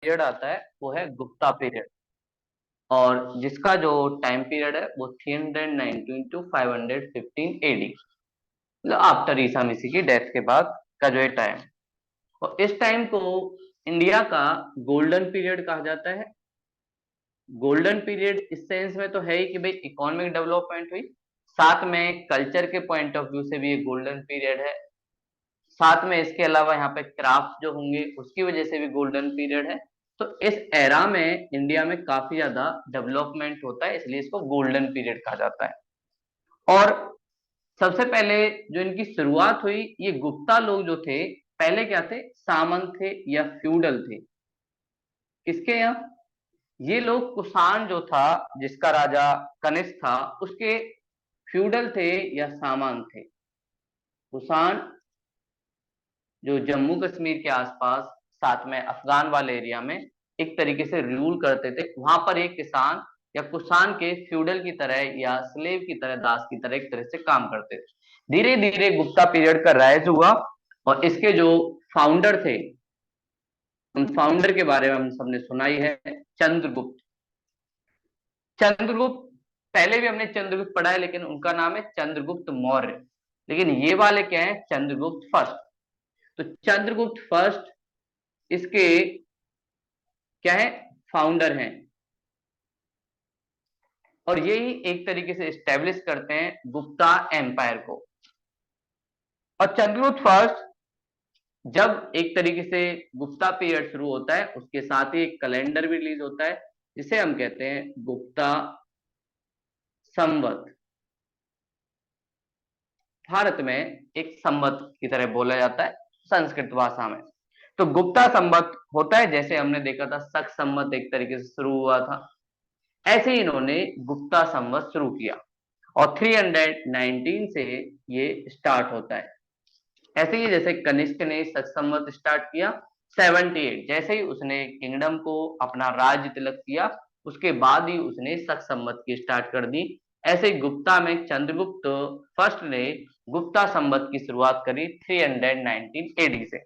Period आता है वो है गुप्ता पीरियड, और जिसका जो टाइम पीरियड है वो 319 टू 515 एडी, मतलब आफ्टर ईसा मसीह की डेथ के बाद का जो है टाइम। और इस टाइम को इंडिया का गोल्डन पीरियड कहा जाता है। गोल्डन पीरियड इस सेंस में तो है ही कि भाई इकोनॉमिक डेवलपमेंट हुई, साथ में कल्चर के पॉइंट ऑफ व्यू से भी ये गोल्डन पीरियड है, साथ में इसके अलावा यहाँ पे क्राफ्ट जो होंगे उसकी वजह से भी गोल्डन पीरियड है। तो इस एरा में इंडिया में काफी ज्यादा डेवलपमेंट होता है, इसलिए इसको गोल्डन पीरियड कहा जाता है। और सबसे पहले जो इनकी शुरुआत हुई, ये गुप्ता लोग जो थे पहले क्या थे, सामंत थे या फ्यूडल थे। किसके यहाँ? ये लोग कुषाण जो था, जिसका राजा कनिष्क था, उसके फ्यूडल थे या सामंत थे। कुषाण जो जम्मू कश्मीर के आसपास, साथ में अफगान वाले एरिया में एक तरीके से रूल करते थे, वहां पर एक किसान या कुषाण के फ्यूडल की तरह या स्लेव की तरह, दास की तरह एक तरह से काम करते थे। धीरे धीरे गुप्ता पीरियड का राइज हुआ, और इसके जो फाउंडर थे, उन फाउंडर के बारे में हम सबने सुना ही है, चंद्रगुप्त। चंद्रगुप्त, पहले भी हमने चंद्रगुप्त पढ़ा है, लेकिन उनका नाम है चंद्रगुप्त मौर्य, लेकिन ये वाले क्या है, चंद्रगुप्त फर्स्ट। तो चंद्रगुप्त फर्स्ट इसके क्या है, फाउंडर हैं, और यही एक तरीके से स्टेब्लिश करते हैं गुप्ता एम्पायर को। और चंद्रगुप्त फर्स्ट जब एक तरीके से गुप्ता पीरियड शुरू होता है, उसके साथ ही एक कैलेंडर भी रिलीज होता है, जिसे हम कहते हैं गुप्ता संवत। भारत में एक संवत की तरह बोला जाता है संस्कृत भाषा में। तो गुप्ता संवत होता है, जैसे हमने देखा था शक संवत एक तरीके से शुरू हुआ था, ऐसे ही इन्होंने गुप्ता संवत शुरू किया, और 319 से ये स्टार्ट होता है। ऐसे ही जैसे कनिष्क ने शक संवत स्टार्ट किया, 78 जैसे ही उसने किंगडम को अपना राज्य तिलक किया, उसके बाद ही उसने शक संवत की स्टार्ट कर दी। ऐसे ही गुप्ता में चंद्रगुप्त फर्स्ट ने गुप्ता संवत की शुरुआत करी 319 एडी से।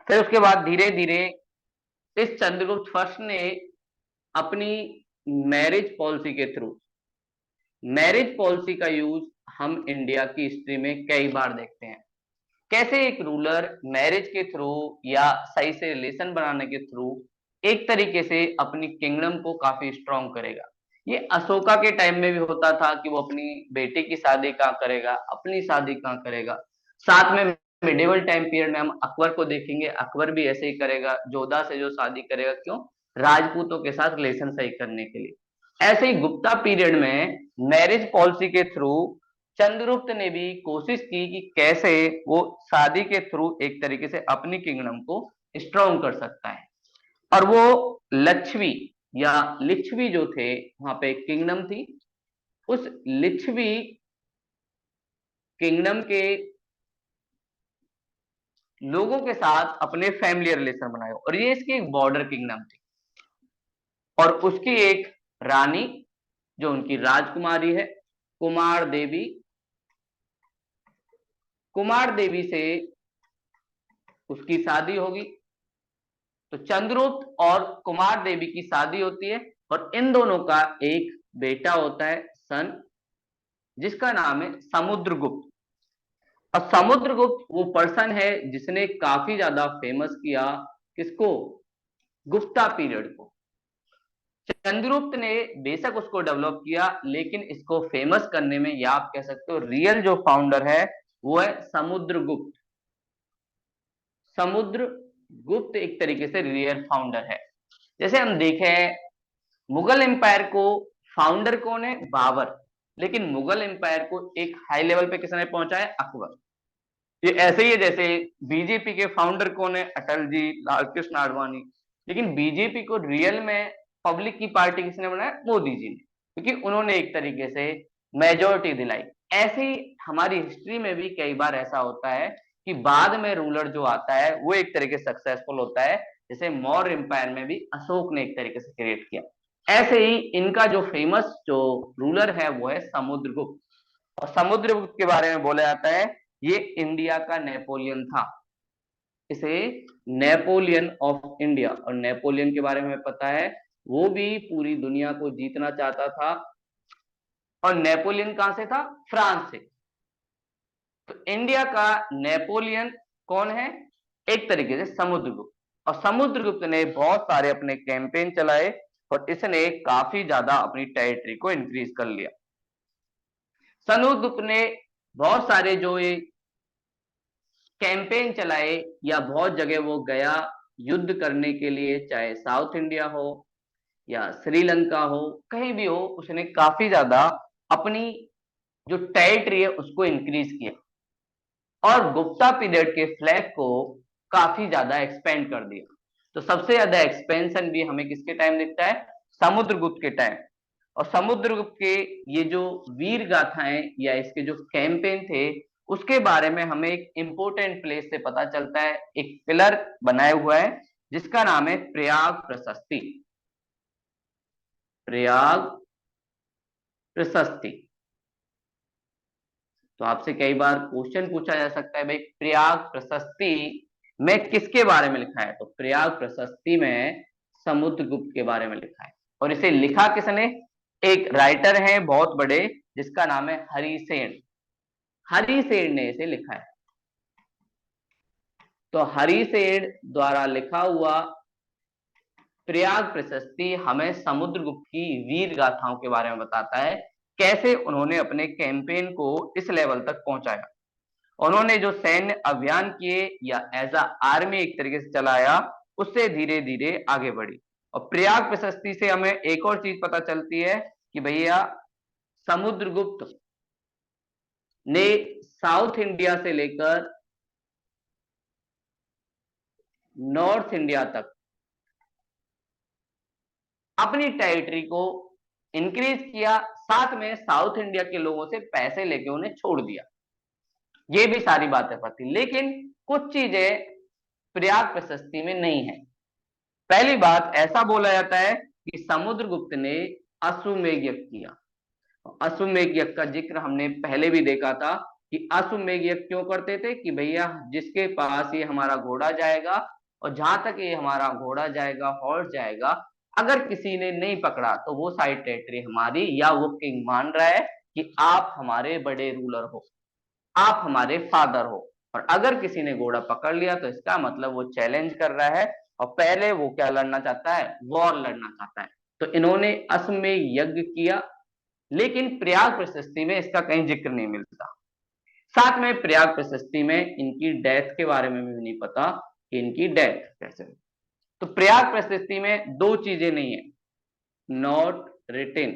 फिर उसके बाद धीरे धीरे इस चंद्रगुप्त फर्स्ट ने अपनी मैरिज पॉलिसी के थ्रू, मैरिज पॉलिसी का यूज हम इंडिया की हिस्ट्री में कई बार देखते हैं, कैसे एक रूलर मैरिज के थ्रू या सही से रिलेशन बनाने के थ्रू एक तरीके से अपनी किंगडम को काफी स्ट्रांग करेगा। ये अशोका के टाइम में भी होता था कि वो अपनी बेटी की शादी कहाँ करेगा, अपनी शादी कहाँ करेगा। साथ में मिडिवल टाइम पीरियड में हम अकबर को देखेंगे, अकबर भी ऐसे ही करेगा, जोधा से जो शादी करेगा, क्यों? राजपूतों के साथ रिलेशन सही करने के लिए। ऐसे ही गुप्ता पीरियड में मैरिज पॉलिसी के थ्रू चंद्रगुप्त ने भी कोशिश की कि कैसे वो शादी के थ्रू एक तरीके से अपनी किंगडम को स्ट्रॉन्ग कर सकता है। और वो लच्छवी या लिच्छवी जो थे, वहां पे एक किंगडम थी, उस लिच्छवी किंगडम के लोगों के साथ अपने फैमिली रिलेशन बनाए, और ये इसकी एक बॉर्डर किंगडम थी। और उसकी एक रानी जो उनकी राजकुमारी है, कुमार देवी, कुमार देवी से उसकी शादी होगी। तो चंद्रगुप्त और कुमार देवी की शादी होती है, और इन दोनों का एक बेटा होता है सन, जिसका नाम है समुद्रगुप्त। और समुद्रगुप्त वो पर्सन है जिसने काफी ज्यादा फेमस किया किसको, गुप्ता पीरियड को। चंद्रगुप्त ने बेशक उसको डेवलप किया, लेकिन इसको फेमस करने में, या आप कह सकते हो रियल जो फाउंडर है वो है समुद्रगुप्त। समुद्रगुप्त एक तरीके से रियल फाउंडर है। जैसे हम देखें, मुगल एम्पायर को फाउंडर कौन है, बाबर, लेकिन मुगल एम्पायर को एक हाई लेवल पे किसने पहुंचाया, अकबर। ये ऐसे ही है जैसे बीजेपी के फाउंडर कौन है, अटल जी, लाल कृष्ण आडवाणी, लेकिन बीजेपी को रियल में पब्लिक की पार्टी किसने बनाया, मोदी जी ने, क्योंकि उन्होंने एक तरीके से मेजोरिटी दिलाई। ऐसे ही हमारी हिस्ट्री में भी कई बार ऐसा होता है कि बाद में रूलर जो आता है वो एक तरीके से सक्सेसफुल होता है, जैसे मौर्य एम्पायर में भी अशोक ने एक तरीके से क्रिएट किया। ऐसे ही इनका जो फेमस जो रूलर है वो है समुद्रगुप्त। और समुद्रगुप्त के बारे में बोला जाता है ये इंडिया का नेपोलियन था। इसे नेपोलियन ऑफ इंडिया। और नेपोलियन के बारे में हमें पता है, वो भी पूरी दुनिया को जीतना चाहता था। और नेपोलियन कहां से था? फ्रांस से। तो इंडिया का नेपोलियन कौन है? एक तरीके से समुद्रगुप्त। और समुद्रगुप्त ने बहुत सारे अपने कैंपेन चलाए और इसने काफी ज्यादा अपनी टेरिटरी को इंक्रीज कर लिया। समुद्रगुप्त ने बहुत सारे जो ये कैंपेन चलाए या बहुत जगह वो गया युद्ध करने के लिए, चाहे साउथ इंडिया हो या श्रीलंका हो, कहीं भी हो, उसने काफी ज्यादा अपनी जो टेरिटरी है उसको इंक्रीज किया और गुप्ता पीरियड के फ्लैग को काफी ज्यादा एक्सपेंड कर दिया। तो सबसे ज्यादा एक्सपेंशन भी हमें किसके टाइम दिखता है? समुद्रगुप्त के टाइम। और समुद्रगुप्त के ये जो वीर गाथाएं या इसके जो कैंपेन थे उसके बारे में हमें एक इंपोर्टेंट प्लेस से पता चलता है। एक पिलर बनाया हुआ है जिसका नाम है प्रयाग प्रशस्ति। प्रयाग प्रशस्ति। तो आपसे कई बार क्वेश्चन पूछा जा सकता है, भाई प्रयाग प्रशस्ति में किसके बारे में लिखा है? तो प्रयाग प्रशस्ति में समुद्रगुप्त के बारे में लिखा है। और इसे लिखा किसने? एक राइटर है बहुत बड़े जिसका नाम है हरिसेन। हरिसेन ने इसे लिखा है। तो हरिसेन द्वारा लिखा हुआ प्रयाग प्रशस्ति हमें समुद्रगुप्त की वीर गाथाओं के बारे में बताता है, कैसे उन्होंने अपने कैंपेन को इस लेवल तक पहुंचाया। उन्होंने जो सैन्य अभियान किए या एज अ आर्मी एक तरीके से चलाया, उससे धीरे धीरे आगे बढ़ी। और प्रयाग प्रशस्ति से हमें एक और चीज पता चलती है कि भैया समुद्रगुप्त ने साउथ इंडिया से लेकर नॉर्थ इंडिया तक अपनी टेरिटरी को इंक्रीज किया, साथ में साउथ इंडिया के लोगों से पैसे लेके उन्हें छोड़ दिया। ये भी सारी बातें पता, लेकिन कुछ चीजें प्रयाग प्रशस्ति में नहीं है। पहली बात, ऐसा बोला जाता है कि समुद्रगुप्त ने अश्वमेध यज्ञ किया। अश्वमेध यज्ञ का जिक्र हमने पहले भी देखा था कि अश्वमेध यज्ञ क्यों करते थे कि भैया जिसके पास ये हमारा घोड़ा जाएगा और जहां तक ये हमारा घोड़ा जाएगा, हॉर्स जाएगा, अगर किसी ने नहीं पकड़ा तो वो साइड टेरिटरी हमारी, या वो किंग मान रहा है कि आप हमारे बड़े रूलर हो, आप हमारे फादर हो। और अगर किसी ने घोड़ा पकड़ लिया तो इसका मतलब वो चैलेंज कर रहा है और पहले वो क्या लड़ना चाहता है? वॉर लड़ना चाहता है। तो इन्होंने अश्वमेध यज्ञ किया, लेकिन प्रयाग प्रशस्ति में इसका कहीं जिक्र नहीं मिलता। साथ में प्रयाग प्रशस्ति में इनकी डेथ के बारे में भी नहीं पता कि इनकी डेथ कैसे हुई। तो प्रयाग प्रशस्ति में दो चीजें नहीं है, नॉट रिटिन,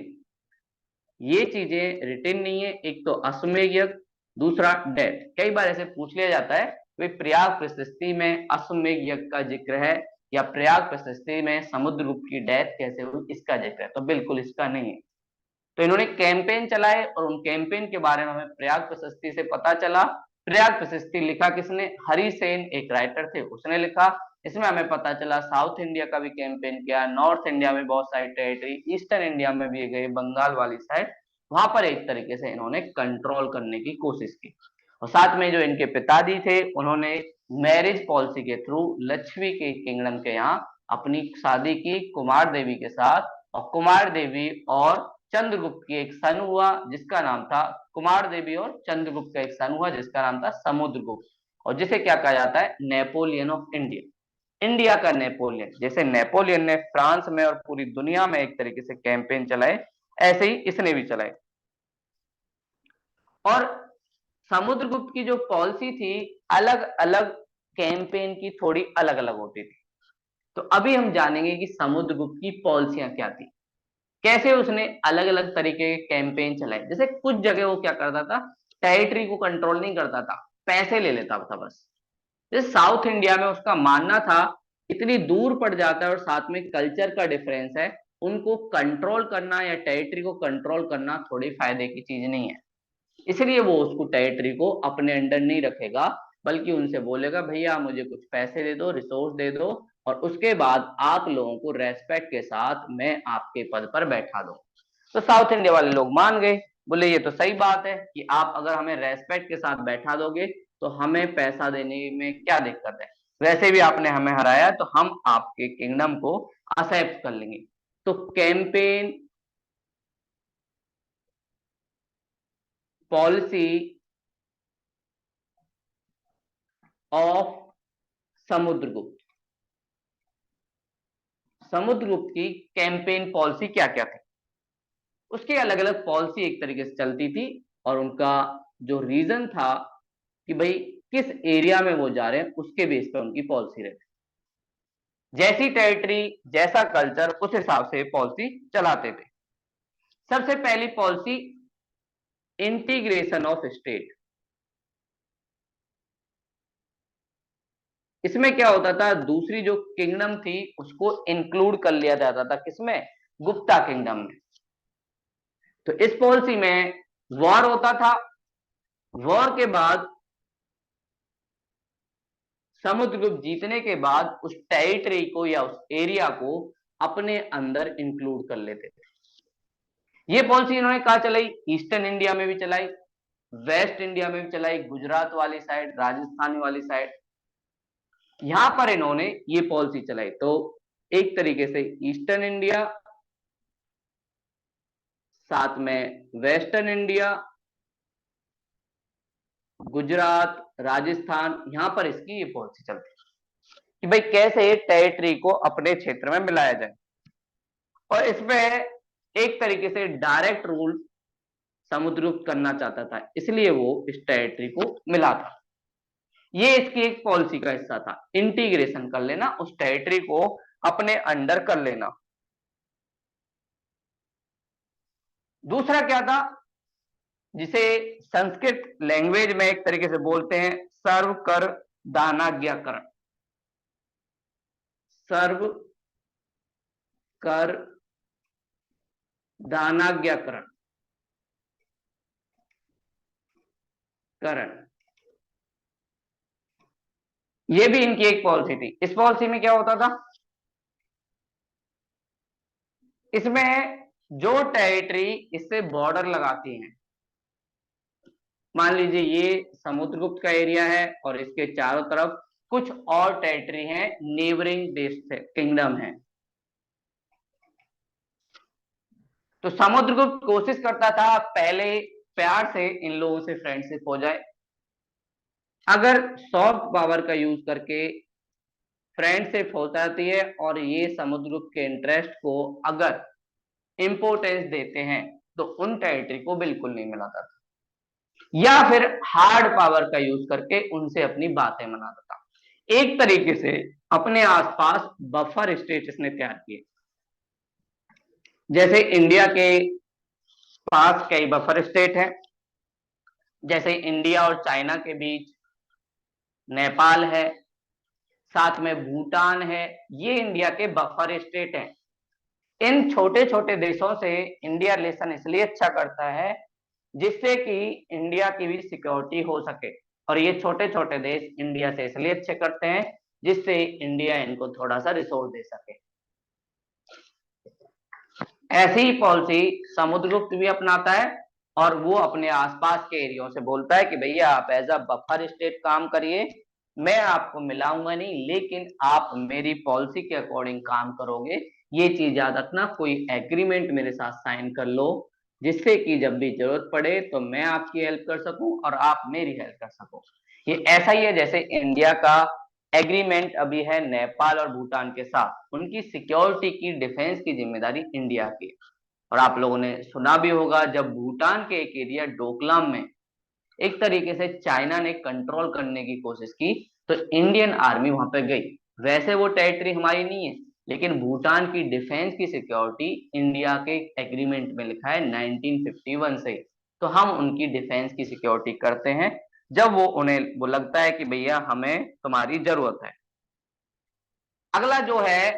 ये चीजें रिटिन नहीं है। एक तो अश्वमेध यज्ञ, दूसरा डेथ। कई बार ऐसे पूछ लिया जाता है वे प्रयाग प्रशस्ति में अश्वमेध यज्ञ का जिक्र है या प्रयाग प्रशस्ति में समुद्रगुप्त की डेथ कैसे हुई इसका जिक्र है, तो बिल्कुल इसका नहीं है। तो इन्होंने कैंपेन चलाए और उन कैंपेन के बारे में हमें प्रयाग प्रशस्ति से पता चला। प्रयाग प्रशस्ति लिखा किसने? हरिसेन एक राइटर थे, उसने लिखा। इसमें हमें पता चला साउथ इंडिया का भी कैंपेन किया, नॉर्थ इंडिया में बहुत सारी टेरिटरी, ईस्टर्न इंडिया में भी गए, बंगाल वाली साइड, वहां पर एक तरीके से इन्होंने कंट्रोल करने की कोशिश की। और साथ में जो इनके पिताजी थे उन्होंने मैरिज पॉलिसी के थ्रू लक्ष्मी के किंगडम के यहाँ अपनी शादी की कुमार देवी के साथ। और कुमार देवी और चंद्रगुप्त की एक सन हुआ जिसका नाम था, कुमार देवी और चंद्रगुप्त का एक सन हुआ जिसका नाम था समुद्रगुप्त, और जिसे क्या कहा जाता है? नेपोलियन ऑफ इंडिया, इंडिया का नेपोलियन। जैसे नेपोलियन ने फ्रांस में और पूरी दुनिया में एक तरीके से कैंपेन चलाए, ऐसे ही इसने भी चलाए। और समुद्रगुप्त की जो पॉलिसी थी, अलग अलग कैंपेन की थोड़ी अलग अलग होती थी। तो अभी हम जानेंगे कि समुद्रगुप्त की पॉलिसियां क्या थी, कैसे उसने अलग अलग तरीके के कैंपेन चलाए। जैसे कुछ जगह वो क्या करता था, टेरिटरी को कंट्रोल नहीं करता था, पैसे ले लेता था बस। जैसे साउथ इंडिया में उसका मानना था इतनी दूर पड़ जाता है और साथ में कल्चर का डिफरेंस है, उनको कंट्रोल करना या टेरिटरी को कंट्रोल करना थोड़ी फायदे की चीज नहीं है। इसलिए वो उसको टेरिटरी को अपने अंडर नहीं रखेगा, बल्कि उनसे बोलेगा भैया मुझे कुछ पैसे दे दो, रिसोर्स दे दो, और उसके बाद आप लोगों को रेस्पेक्ट के साथ मैं आपके पद पर बैठा दूं। तो साउथ इंडिया वाले लोग मान गए, बोले ये तो सही बात है कि आप अगर हमें रेस्पेक्ट के साथ बैठा दोगे तो हमें पैसा देने में क्या दिक्कत है। वैसे भी आपने हमें हराया तो हम आपके किंगडम को एक्सेप्ट कर लेंगे। तो campaign policy of Samudragupta, Samudragupta की कैंपेन पॉलिसी क्या क्या थी, उसकी अलग अलग पॉलिसी एक तरीके से चलती थी, और उनका जो रीजन था कि भाई किस एरिया में वो जा रहे हैं उसके बेस पर उनकी पॉलिसी रहती, जैसी टेरिटरी जैसा कल्चर उस हिसाब से पॉलिसी चलाते थे। सबसे पहली पॉलिसी इंटीग्रेशन ऑफ स्टेट। इसमें क्या होता था, दूसरी जो किंगडम थी उसको इंक्लूड कर लिया जाता था, किसमें, गुप्ता किंगडम में। तो इस पॉलिसी में वॉर होता था, वॉर के बाद समुद्रगुप्त जीतने के बाद उस टेरिटरी को या उस एरिया को अपने अंदर इंक्लूड कर लेते थे। ये पॉलिसी इन्होंने कहा चलाई, ईस्टर्न इंडिया में भी चलाई, वेस्ट इंडिया में भी चलाई, गुजरात वाली साइड, राजस्थान वाली साइड, यहां पर इन्होंने ये पॉलिसी चलाई। तो एक तरीके से ईस्टर्न इंडिया, साथ में वेस्टर्न इंडिया, गुजरात, राजस्थान, यहां पर इसकी ये पॉलिसी चलती है कि भाई कैसे टेरिटरी को अपने क्षेत्र में मिलाया जाए, और इसमें एक तरीके से डायरेक्ट रूल समुद्रगुप्त करना चाहता था, इसलिए वो इस टेरिटरी को मिला था। ये इसकी एक पॉलिसी का हिस्सा था, इंटीग्रेशन कर लेना, उस टेरिटरी को अपने अंडर कर लेना। दूसरा क्या था, जिसे संस्कृत लैंग्वेज में एक तरीके से बोलते हैं सर्व कर दानाज्ञाकरण, सर्व कर दानाज्ञाकरण करण, ये भी इनकी एक पॉलिसी थी। इस पॉलिसी में क्या होता था, इसमें जो टेरिटरी इससे बॉर्डर लगाती है, मान लीजिए ये समुद्रगुप्त का एरिया है और इसके चारों तरफ कुछ और टेरिटरी है, नेबरिंग देश से किंगडम है, तो समुद्रगुप्त कोशिश करता था पहले प्यार से इन लोगों से फ्रेंडशिप हो जाए, अगर सॉफ्ट पावर का यूज करके फ्रेंडशिप हो जाती है और ये समुद्रगुप्त के इंटरेस्ट को अगर इंपोर्टेंस देते हैं तो उन टेरिटरी को बिल्कुल नहीं मिलाता था, या फिर हार्ड पावर का यूज करके उनसे अपनी बातें मनाता था। एक तरीके से अपने आसपास बफर स्टेट इसने तैयार किए, जैसे इंडिया के पास कई बफर स्टेट हैं, जैसे इंडिया और चाइना के बीच नेपाल है, साथ में भूटान है, ये इंडिया के बफर स्टेट हैं। इन छोटे छोटे देशों से इंडिया रिलेशन इसलिए अच्छा करता है जिससे कि इंडिया की भी सिक्योरिटी हो सके, और ये छोटे छोटे देश इंडिया से इसलिए अच्छे करते हैं जिससे इंडिया इनको थोड़ा सा रिसोर्स दे सके। ऐसी ही पॉलिसी समुद्रगुप्त भी अपनाता है, और वो अपने आसपास के एरियो से बोलता है कि भैया आप एज अ बफर स्टेट काम करिए, मैं आपको मिलाऊंगा नहीं, लेकिन आप मेरी पॉलिसी के अकॉर्डिंग काम करोगे। ये चीज याद रखना, कोई एग्रीमेंट मेरे साथ साइन कर लो जिससे कि जब भी जरूरत पड़े तो मैं आपकी हेल्प कर सकूं और आप मेरी हेल्प कर सको। ये ऐसा ही है जैसे इंडिया का एग्रीमेंट अभी है नेपाल और भूटान के साथ, उनकी सिक्योरिटी की डिफेंस की जिम्मेदारी इंडिया की। और आप लोगों ने सुना भी होगा जब भूटान के एक एरिया डोकलाम में एक तरीके से चाइना ने कंट्रोल करने की कोशिश की तो इंडियन आर्मी वहां पे गई। वैसे वो टेरिटरी हमारी नहीं है, लेकिन भूटान की डिफेंस की सिक्योरिटी इंडिया के एग्रीमेंट में लिखा है 1951 से, तो हम उनकी डिफेंस की सिक्योरिटी करते हैं जब वो लगता है कि भैया हमें तुम्हारी जरूरत है। अगला जो है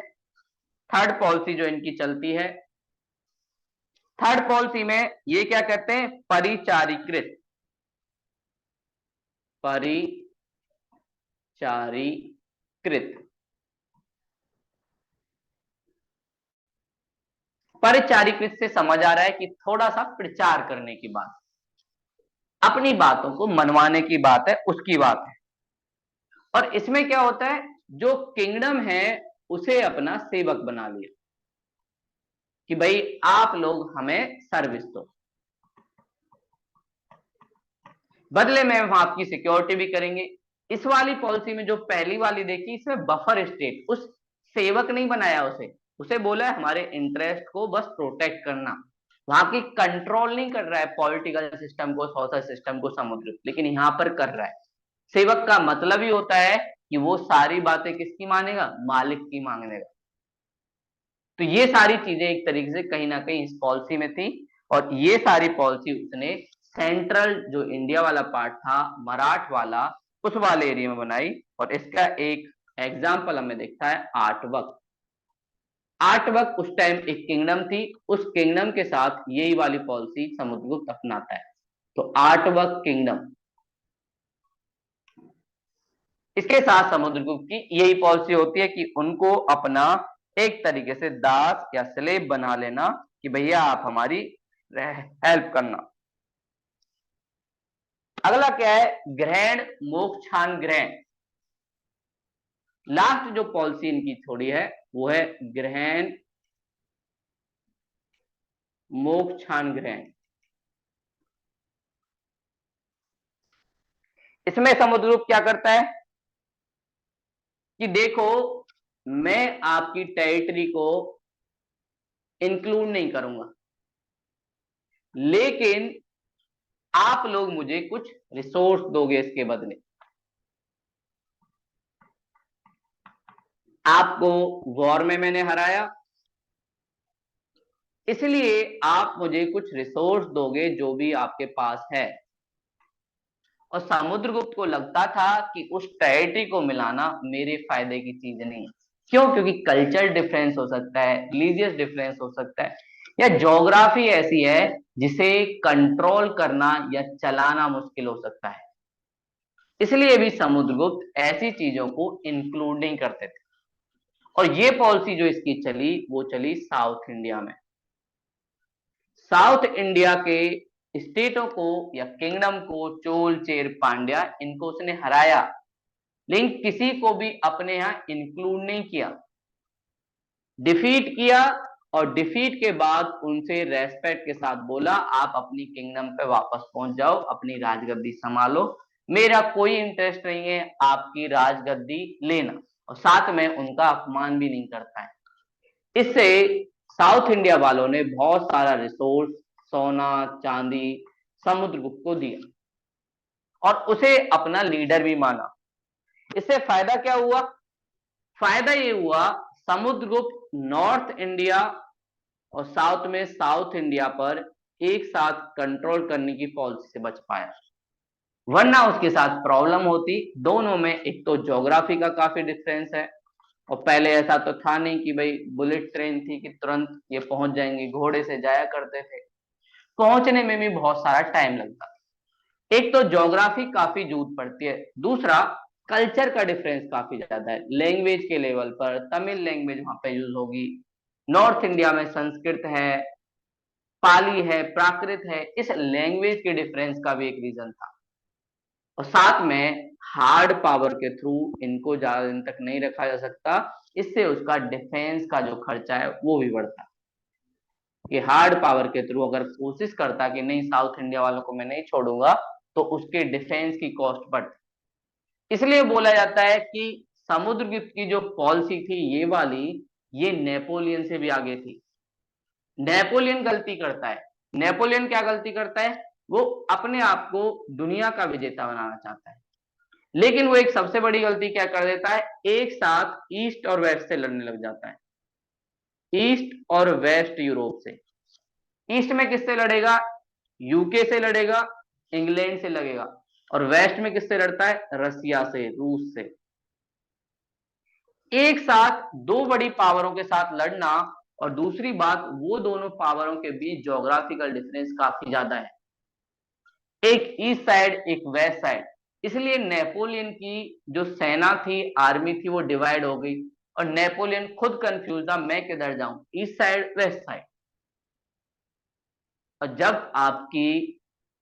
थर्ड पॉलिसी जो इनकी चलती है, थर्ड पॉलिसी में ये क्या कहते हैं, परिचारीकृत, परिचारीकृत, परिचारीकृत से समझ आ रहा है कि थोड़ा सा प्रचार करने की बात, अपनी बातों को मनवाने की बात है, उसकी बात है। और इसमें क्या होता है, जो किंगडम है उसे अपना सेवक बना लिया कि भाई आप लोग हमें सर्विस दो, बदले में हम आपकी सिक्योरिटी भी करेंगे। इस वाली पॉलिसी में जो पहली वाली देखी, इसमें बफर स्टेट, उस सेवक नहीं बनाया उसे, उसे बोला है हमारे इंटरेस्ट को बस प्रोटेक्ट करना, वहां की कंट्रोल नहीं कर रहा है पॉलिटिकल सिस्टम को, सोशल सिस्टम को, समुद्र, लेकिन यहां पर कर रहा है। सेवक का मतलब ही होता है कि वो सारी बातें किसकी मानेगा, मालिक की मांगेगा। तो ये सारी चीजें एक तरीके से कहीं ना कहीं इस पॉलिसी में थी, और ये सारी पॉलिसी उसने सेंट्रल जो इंडिया वाला पार्ट था, मराठ वाला, उस वाले एरिया में बनाई। और इसका एक एग्जाम्पल हमें दिखता है आर्टवर्क। आर्टवर्क उस टाइम एक किंगडम थी, उस किंगडम के साथ यही वाली पॉलिसी समुद्रगुप्त अपनाता है। तो आर्टवर्क किंगडम, इसके साथ समुद्रगुप्त की यही पॉलिसी होती है कि उनको अपना एक तरीके से दास या स्लेव बना लेना कि भैया आप हमारी हेल्प करना। अगला क्या है, ग्रहण मोक्षान ग्रहण। लास्ट जो पॉलिसी इनकी थोड़ी है वो है ग्रहण मोक्षान ग्रहण। इसमें समुद्रगुप्त क्या करता है कि देखो, मैं आपकी टेरिटरी को इंक्लूड नहीं करूंगा, लेकिन आप लोग मुझे कुछ रिसोर्स दोगे इसके बदले। आपको वॉर में मैंने हराया, इसलिए आप मुझे कुछ रिसोर्स दोगे जो भी आपके पास है। और समुद्रगुप्त को लगता था कि उस टेरिटरी को मिलाना मेरे फायदे की चीज नहीं है। क्यों? क्योंकि कल्चर डिफरेंस हो सकता है, रिलीजियस डिफरेंस हो सकता है, या ज्योग्राफी ऐसी है जिसे कंट्रोल करना या चलाना मुश्किल हो सकता है। इसलिए भी समुद्रगुप्त ऐसी चीजों को इंक्लूड नहीं करते थे। और ये पॉलिसी जो इसकी चली वो चली साउथ इंडिया में। साउथ इंडिया के स्टेटों को या किंगडम को, चोल चेर पांड्या, इनको उसने हराया, लेकिन किसी को भी अपने यहां इंक्लूड नहीं किया, डिफीट किया। और डिफीट के बाद उनसे रेस्पेक्ट के साथ बोला आप अपनी किंगडम पे वापस पहुंच जाओ, अपनी राजगद्दी संभालो, मेरा कोई इंटरेस्ट नहीं है आपकी राजगद्दी लेना। और साथ में उनका अपमान भी नहीं करता है। इससे साउथ इंडिया वालों ने बहुत सारा रिसोर्स, सोना चांदी समुद्रगुप्त को दिया और उसे अपना लीडर भी माना। इससे फायदा क्या हुआ? फायदा ये हुआ, समुद्रगुप्त नॉर्थ इंडिया और साउथ में साउथ इंडिया पर एक साथ कंट्रोल करने की पॉलिसी से बच पाया, वरना उसके साथ प्रॉब्लम होती। दोनों में एक तो ज्योग्राफी का काफी डिफरेंस है, और पहले ऐसा तो था नहीं कि भाई बुलेट ट्रेन थी कि तुरंत ये पहुंच जाएंगे, घोड़े से जाया करते थे, पहुंचने में भी बहुत सारा टाइम लगता। एक तो ज्योग्राफी काफी जूत पड़ती है, दूसरा कल्चर का डिफरेंस काफी ज्यादा है। लैंग्वेज के लेवल पर तमिल लैंग्वेज वहां पे यूज होगी, नॉर्थ इंडिया में संस्कृत है, पाली है, प्राकृत है। इस लैंग्वेज के डिफरेंस का भी एक रीजन था। और साथ में हार्ड पावर के थ्रू इनको ज्यादा दिन तक नहीं रखा जा सकता, इससे उसका डिफेंस का जो खर्चा है वो भी बढ़ता है। कि हार्ड पावर के थ्रू अगर कोशिश करता कि नहीं साउथ इंडिया वालों को मैं नहीं छोड़ूंगा, तो उसके डिफेंस की कॉस्ट बढ़ती। इसलिए बोला जाता है कि समुद्रगुप्त की जो पॉलिसी थी ये वाली, ये नेपोलियन से भी आगे थी। नेपोलियन गलती करता है, नेपोलियन क्या गलती करता है, वो अपने आप को दुनिया का विजेता बनाना चाहता है, लेकिन वो एक सबसे बड़ी गलती क्या कर देता है, एक साथ ईस्ट और वेस्ट से लड़ने लग जाता है। ईस्ट और वेस्ट यूरोप से। ईस्ट में किससे लड़ेगा? यूके से लड़ेगा, इंग्लैंड से लगेगा। और वेस्ट में किससे लड़ता है? रसिया से, रूस से। एक साथ दो बड़ी पावरों के साथ लड़ना, और दूसरी बात वो दोनों पावरों के बीच ज्योग्राफिकल डिफरेंस काफी ज्यादा है, एक ईस्ट साइड एक वेस्ट साइड। इसलिए नेपोलियन की जो सेना थी, आर्मी थी, वो डिवाइड हो गई, और नेपोलियन खुद कंफ्यूज था मैं किधर जाऊं, ईस्ट साइड वेस्ट साइड। और जब आपकी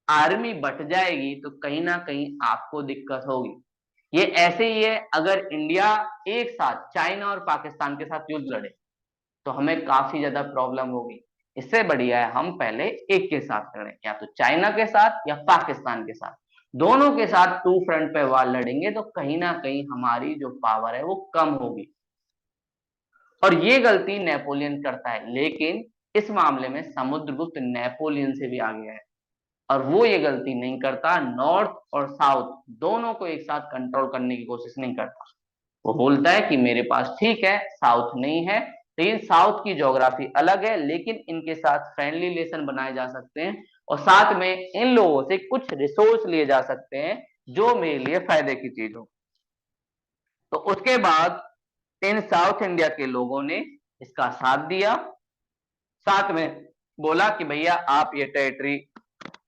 आर्मी बट जाएगी तो कहीं ना कहीं आपको दिक्कत होगी। ये ऐसे ही है, अगर इंडिया एक साथ चाइना और पाकिस्तान के साथ युद्ध लड़े तो हमें काफी ज्यादा प्रॉब्लम होगी। इससे बढ़िया है हम पहले एक के साथ लड़ें, या तो चाइना के साथ या पाकिस्तान के साथ, दोनों के साथ टू फ्रंट पे वार लड़ेंगे तो कहीं ना कहीं हमारी जो पावर है वो कम होगी। और ये गलती नेपोलियन करता है, लेकिन इस मामले में समुद्रगुप्त नेपोलियन से भी आगे है, और वो ये गलती नहीं करता, नॉर्थ और साउथ दोनों को एक साथ कंट्रोल करने की कोशिश नहीं करता। वो बोलता है कि मेरे पास ठीक है साउथ नहीं है, लेकिन साउथ की ज्योग्राफी अलग है, लेकिन इनके साथ फ्रेंडली रिलेशन बनाए जा सकते हैं, और साथ में इन लोगों से कुछ रिसोर्स लिए जा सकते हैं जो मेरे लिए फायदे की चीज हो। तो उसके बाद इन साउथ इंडिया के लोगों ने इसका साथ दिया, साथ में बोला कि भैया आप ये टेरिटरी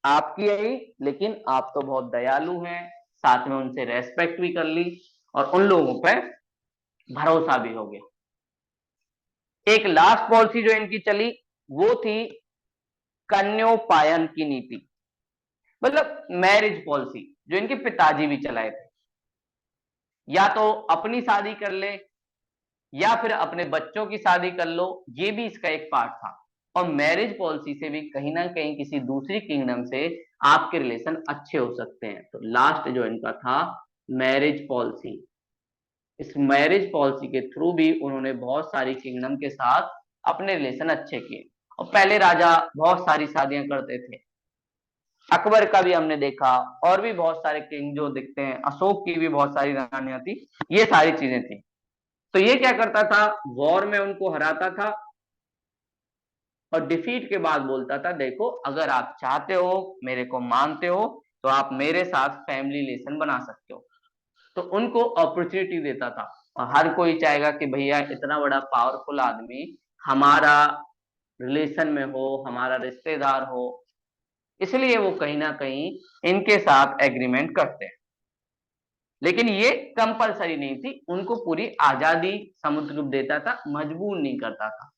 आपकी है ही, लेकिन आप तो बहुत दयालु हैं, साथ में उनसे रेस्पेक्ट भी कर ली और उन लोगों पर भरोसा भी हो गया। एक लास्ट पॉलिसी जो इनकी चली वो थी कन्योपायन की नीति, मतलब मैरिज पॉलिसी, जो इनके पिताजी भी चलाए थे, या तो अपनी शादी कर ले या फिर अपने बच्चों की शादी कर लो, ये भी इसका एक पार्ट था। और मैरिज पॉलिसी से भी कहीं ना कहीं किसी दूसरी किंगडम से आपके रिलेशन अच्छे हो सकते हैं। तो लास्ट जो इनका था मैरिज पॉलिसी, इस मैरिज पॉलिसी के थ्रू भी उन्होंने बहुत सारी किंगडम के साथ अपने रिलेशन अच्छे किए। और पहले राजा बहुत सारी शादियां करते थे, अकबर का भी हमने देखा, और भी बहुत सारे किंग जो दिखते हैं, अशोक की भी बहुत सारी रानियां थी, ये सारी चीजें थी। तो ये क्या करता था, वॉर में उनको हराता था और डिफीट के बाद बोलता था देखो अगर आप चाहते हो, मेरे को मानते हो, तो आप मेरे साथ फैमिली रिलेशन बना सकते हो। तो उनको अपॉर्चुनिटी देता था, और हर कोई चाहेगा कि भैया इतना बड़ा पावरफुल आदमी हमारा रिलेशन में हो, हमारा रिश्तेदार हो, इसलिए वो कहीं ना कहीं इनके साथ एग्रीमेंट करते हैं। लेकिन ये कंपलसरी नहीं थी, उनको पूरी आजादी समुद्रगुप्त देता था, मजबूर नहीं करता था।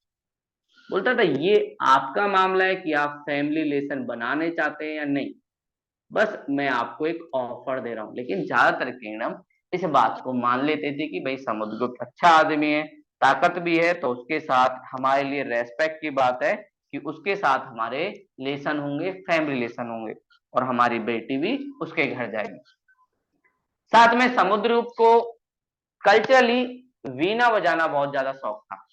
बोलता था ये आपका मामला है कि आप फैमिली रिलेशन बनाने चाहते हैं या नहीं, बस मैं आपको एक ऑफर दे रहा हूँ। लेकिन ज्यादातर किंगडम इस बात को मान लेते थे कि भाई समुद्रगुप्त अच्छा आदमी है, ताकत भी है, तो उसके साथ हमारे लिए रेस्पेक्ट की बात है कि उसके साथ हमारे रिलेशन होंगे, फैमिली रिलेशन होंगे, और हमारी बेटी भी उसके घर जाएगी। साथ में समुद्रगुप्त को कल्चरली वीणा बजाना बहुत ज्यादा शौक था,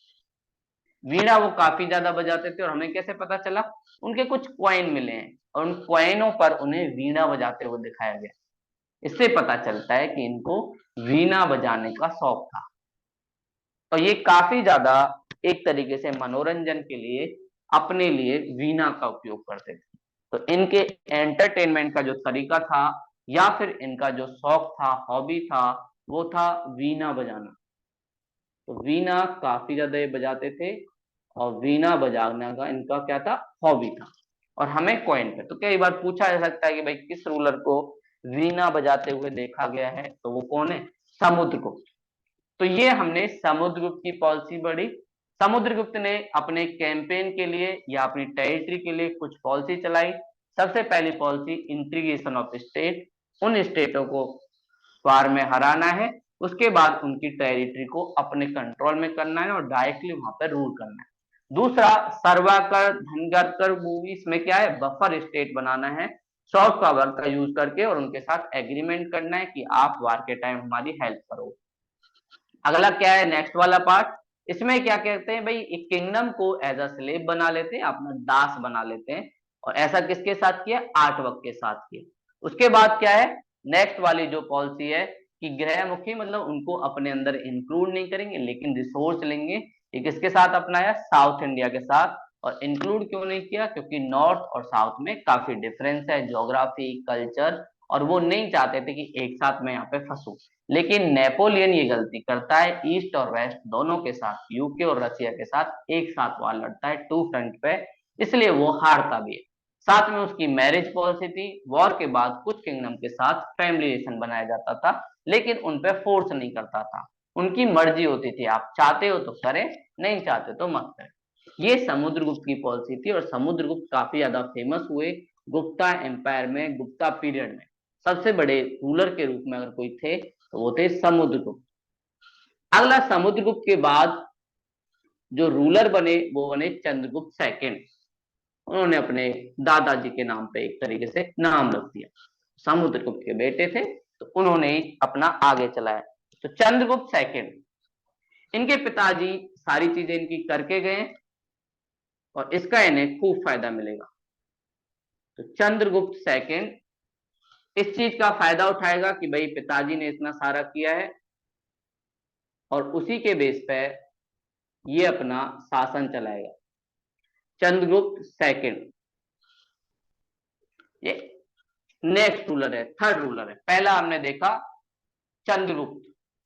वीणा वो काफी ज्यादा बजाते थे। और हमें कैसे पता चला, उनके कुछ क्वाइन मिले हैं और उन क्वाइनों पर उन्हें वीणा बजाते हुए दिखाया गया, इससे पता चलता है कि इनको वीणा बजाने का शौक था। और ये काफी ज्यादा एक तरीके से मनोरंजन के लिए अपने लिए वीणा का उपयोग करते थे। तो इनके एंटरटेनमेंट का जो तरीका था या फिर इनका जो शौक था, हॉबी था, वो था वीणा बजाना। तो वीणा काफी ज्यादा ये बजाते थे, और वीणा बजाना का इनका क्या था, हॉबी था। और हमें कॉइन पे तो कई बार पूछा जा सकता है कि भाई किस रूलर को वीणा बजाते हुए देखा गया है, तो वो कौन है, समुद्रगुप्त। तो ये हमने समुद्रगुप्त की पॉलिसी पढ़ी। समुद्रगुप्त ने अपने कैंपेन के लिए या अपनी टेरिटरी के लिए कुछ पॉलिसी चलाई। सबसे पहली पॉलिसी इंटीग्रेशन ऑफ स्टेट, उन स्टेटों को वार में हराना है, उसके बाद उनकी टेरिटरी को अपने कंट्रोल में करना है और डायरेक्टली वहां पर रूल करना है। दूसरा सर्वाकर धनगरकर मूवीज में क्या है, बफर स्टेट बनाना है, सॉफ्ट पावर का यूज करके, और उनके साथ एग्रीमेंट करना है कि आप वार के टाइम हमारी हेल्प करो। अगला क्या है, नेक्स्ट वाला पार्ट, इसमें क्या कहते हैं भाई, एक किंगडम को एज अ स्लेव बना लेते हैं, अपना दास बना लेते हैं। और ऐसा किसके साथ किया, आर्टवर्क के साथ किया। उसके बाद क्या है, नेक्स्ट वाली जो पॉलिसी है कि गृहमुखी, मतलब उनको अपने अंदर इंक्लूड नहीं करेंगे, लेकिन रिसोर्स लेंगे। ये किसके साथ अपनाया, साउथ इंडिया के साथ। और इंक्लूड क्यों नहीं किया, क्योंकि नॉर्थ और साउथ में काफी डिफरेंस है, ज्योग्राफी, कल्चर, और वो नहीं चाहते थे कि एक साथ मैं यहाँ पे फंसू। लेकिन नेपोलियन ये गलती करता है, ईस्ट और वेस्ट दोनों के साथ, यूके और रशिया के साथ एक साथ वार लड़ता है टू फ्रंट पे, इसलिए वो हारता भी है। साथ में उसकी मैरिज पॉलिसी थी, वॉर के बाद कुछ किंगडम के साथ फैमिली रिलेशन बनाया जाता था, लेकिन उन पे फोर्स नहीं करता था, उनकी मर्जी होती थी, आप चाहते हो तो करें, नहीं चाहते तो मत करें। ये समुद्रगुप्त की पॉलिसी थी, और समुद्रगुप्त काफी ज्यादा फेमस हुए गुप्ता एम्पायर में, गुप्ता पीरियड में सबसे बड़े रूलर के रूप में अगर कोई थे तो वो थे समुद्रगुप्त। अगला समुद्रगुप्त के बाद जो रूलर बने वो बने चंद्रगुप्त सेकंड। उन्होंने अपने दादाजी के नाम पे एक तरीके से नाम रख दिया। समुद्रगुप्त के बेटे थे तो उन्होंने ही अपना आगे चलाया। तो चंद्रगुप्त सेकंड, इनके पिताजी सारी चीजें इनकी करके गए और इसका इन्हें खूब फायदा मिलेगा। तो चंद्रगुप्त सेकंड इस चीज का फायदा उठाएगा कि भाई पिताजी ने इतना सारा किया है और उसी के बेस पे ये अपना शासन चलाएगा। चंद्रगुप्त सेकंड ये नेक्स्ट रूलर है, थर्ड रूलर है। पहला हमने देखा चंद्रगुप्त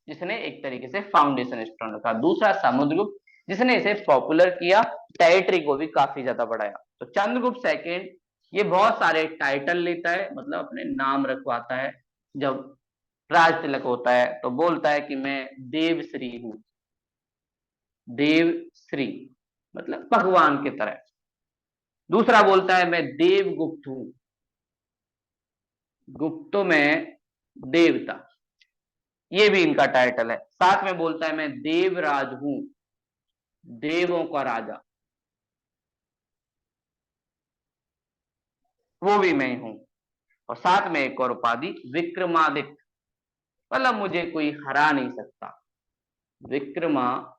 जिसने एक तरीके से फाउंडेशन स्टोन रखा, दूसरा समुद्रगुप्त जिसने इसे पॉपुलर किया, टेरिटरी को भी काफी ज्यादा बढ़ाया। तो चंद्रगुप्त सेकंड ये बहुत सारे टाइटल लेता है, मतलब अपने नाम रखवाता है। जब राज तिलक होता है तो बोलता है कि मैं देवश्री हूं, देवश्री मतलब भगवान की तरह। दूसरा बोलता है मैं देवगुप्त हूं, गुप्तो में देवता, ये भी इनका टाइटल है। साथ में बोलता है मैं देवराज हूं, देवों का राजा, वो भी मैं हूं। और साथ में एक और उपाधि विक्रमादित्य, मतलब मुझे कोई हरा नहीं सकता, विक्रमादित्य।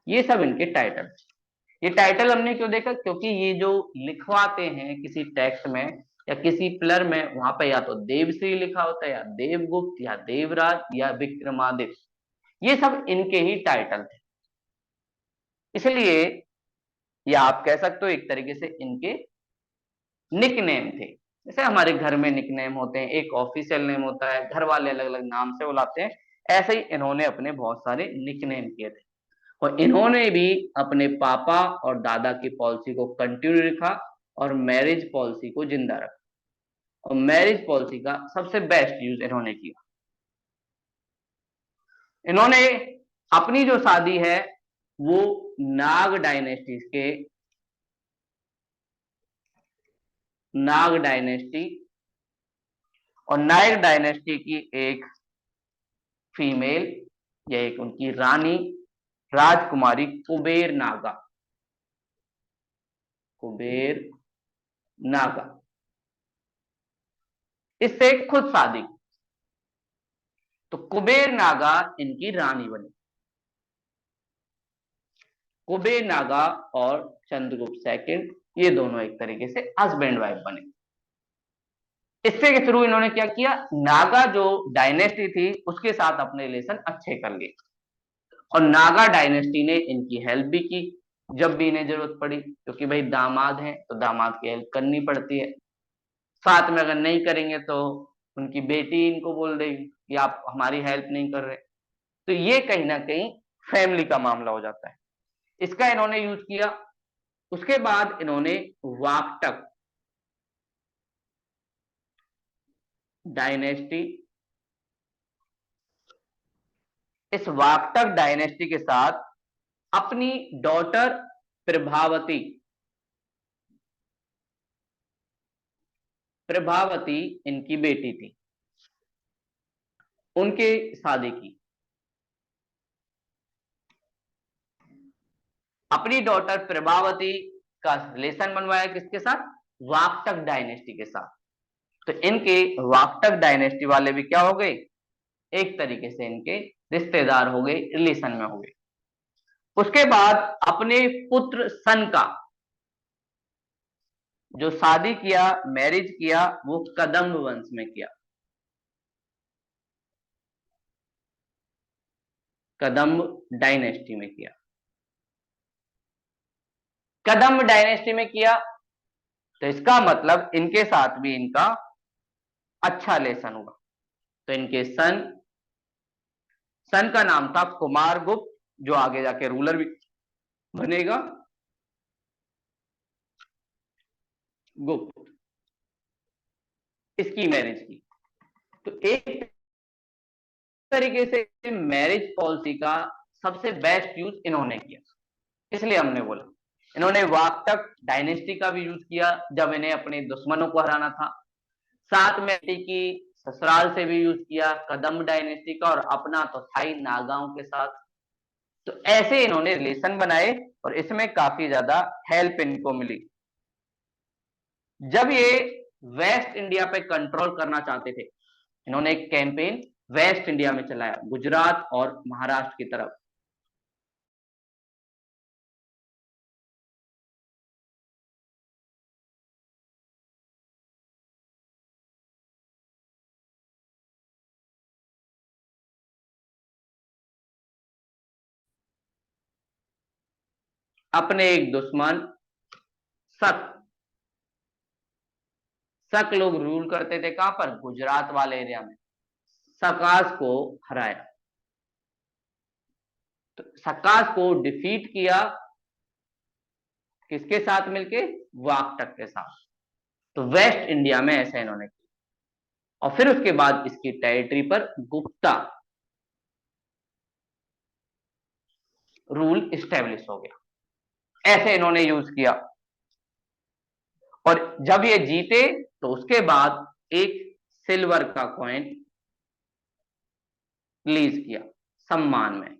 ये सब इनके टाइटल। ये टाइटल हमने क्यों देखा, क्योंकि ये जो लिखवाते हैं किसी टेक्स्ट में या किसी प्लर में, वहां पर या तो देवश्री लिखा होता है या देवगुप्त या देवराज या विक्रमादित्य, ये सब इनके ही टाइटल थे। इसलिए या आप कह सकते हो एक तरीके से इनके निकनेम थे। जैसे हमारे घर में निकनेम होते हैं, एक ऑफिशियल नेम होता है, घर वाले अलग अलग नाम से बुलाते हैं, ऐसे ही इन्होंने अपने बहुत सारे निकनेम किए थे। और इन्होंने भी अपने पापा और दादा की पॉलिसी को कंटिन्यू रखा और मैरिज पॉलिसी को जिंदा रखा। और मैरिज पॉलिसी का सबसे बेस्ट यूज इन्होंने किया। इन्होंने अपनी जो शादी है वो नाग डायनेस्टी के, नाग डायनेस्टी और नायक डायनेस्टी की एक फीमेल या एक उनकी रानी राजकुमारी कुबेर नागा, कुबेर नागा, इससे खुद शादी। तो कुबेर नागा इनकी रानी बनी। कुबेर नागा और चंद्रगुप्त सेकंड ये दोनों एक तरीके से हस्बैंड वाइफ बने। इससे के थ्रू इन्होंने क्या किया, नागा जो डायनेस्टी थी उसके साथ अपने रिलेशन अच्छे कर लिए और नागा डायनेस्टी ने इनकी हेल्प भी की जब भी इन्हें जरूरत पड़ी, क्योंकि भाई दामाद हैं तो दामाद की हेल्प करनी पड़ती है। साथ में अगर नहीं करेंगे तो उनकी बेटी इनको बोल देगी कि आप हमारी हेल्प नहीं कर रहे। तो ये कहीं ना कहीं फैमिली का मामला हो जाता है, इसका इन्होंने यूज किया। उसके बाद इन्होंने वाकटक डायनेस्टी, इस वाकटक डायनेस्टी के साथ अपनी डॉटर प्रभावती, प्रभावती इनकी बेटी थी, उनके शादी की। अपनी डॉटर प्रभावती का रिलेशन बनवाया किसके साथ, वाकटक डायनेस्टी के साथ। तो इनके वाकटक डायनेस्टी वाले भी क्या हो गए, एक तरीके से इनके रिश्तेदार हो गए, रिलेशन में हो गए। उसके बाद अपने पुत्र सन का जो शादी किया, मैरिज किया, वो कदम्ब वंश में किया, कदम्ब डायनेस्टी में किया। कदम्ब डायनेस्टी में किया तो इसका मतलब इनके साथ भी इनका अच्छा रिलेशन हुआ। तो इनके सन, सन का नाम था कुमार गुप्त, जो आगे जाके रूलर भी बनेगा, गुप्त, इसकी मैरिज की। तो एक तरीके से मैरिज पॉलिसी का सबसे बेस्ट यूज इन्होंने किया, इसलिए हमने बोला। इन्होंने वाकटक डायनेस्टी का भी यूज किया जब इन्हें अपने दुश्मनों को हराना था। साथ में की ससुराल से भी यूज किया, कदम डायनेस्टी का, और अपना तो था ही नागाओं के साथ। तो ऐसे इन्होंने रिलेशन बनाए और इसमें काफी ज्यादा हेल्प इनको मिली। जब ये वेस्ट इंडिया पे कंट्रोल करना चाहते थे, इन्होंने एक कैंपेन वेस्ट इंडिया में चलाया, गुजरात और महाराष्ट्र की तरफ। अपने एक दुश्मन शक शक लोग रूल करते थे, कहां पर, गुजरात वाले एरिया में, सकास को हराया। तो सकास को डिफीट किया, किसके साथ मिलके, वाकटक के साथ। तो वेस्ट इंडिया में ऐसा इन्होंने किया, और फिर उसके बाद इसकी टेरिटरी पर गुप्ता रूल स्टेब्लिश हो गया। ऐसे इन्होंने यूज किया। और जब ये जीते तो उसके बाद एक सिल्वर का कॉइन रिलीज किया सम्मान में।